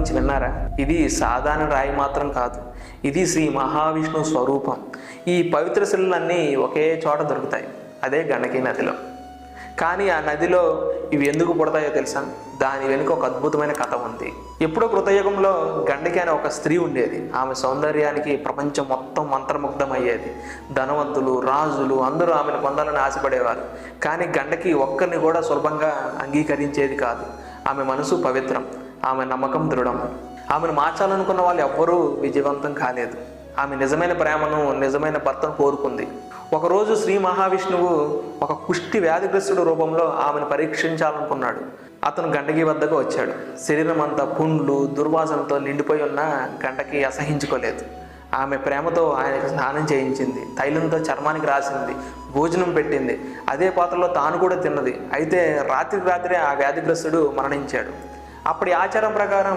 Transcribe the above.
గురించి విన్నారా? ఇది సాధారణ రాయి మాత్రం కాదు, ఇది శ్రీ మహావిష్ణువు స్వరూపం. ఈ పవిత్ర శిలలన్నీ ఒకే చోట దొరుకుతాయి, అదే గండకీ నదిలో. కానీ ఆ నదిలో ఇవి ఎందుకు పుడతాయో తెలుసా? దాని వెనుక ఒక అద్భుతమైన కథ ఉంది. ఎప్పుడో కృతయుగంలో గండకి అనే ఒక స్త్రీ ఉండేది. ఆమె సౌందర్యానికి ప్రపంచం మొత్తం మంత్రముగ్ధమయ్యేది. ధనవంతులు, రాజులు అందరూ ఆమెను పొందాలని ఆశపడేవారు. కానీ గండకి ఒక్కరిని కూడా సులభంగా అంగీకరించేది కాదు. ఆమె మనసు పవిత్రం, ఆమె నమ్మకం దృఢం. ఆమెను మార్చాలనుకున్న వాళ్ళు ఎవ్వరూ విజయవంతం కాలేదు. ఆమె నిజమైన ప్రేమను, నిజమైన భర్తను కోరుకుంది. ఒకరోజు శ్రీ మహావిష్ణువు ఒక కుష్టి వ్యాధిగ్రస్తుడు రూపంలో ఆమెను పరీక్షించాలనుకున్నాడు. అతను గండకి వద్దకు వచ్చాడు. శరీరం అంతా పుండ్లు, దుర్వాసనతో నిండిపోయి ఉన్న గండకి అసహించుకోలేదు. ఆమె ప్రేమతో ఆయనకు స్నానం చేయించింది, తైలంతో చర్మానికి రాసింది, భోజనం పెట్టింది. అదే పాత్రలో తాను కూడా తిన్నది. అయితే రాత్రికి రాత్రే ఆ వ్యాధిగ్రస్తుడు మరణించాడు. అప్పటి ఆచారం ప్రకారం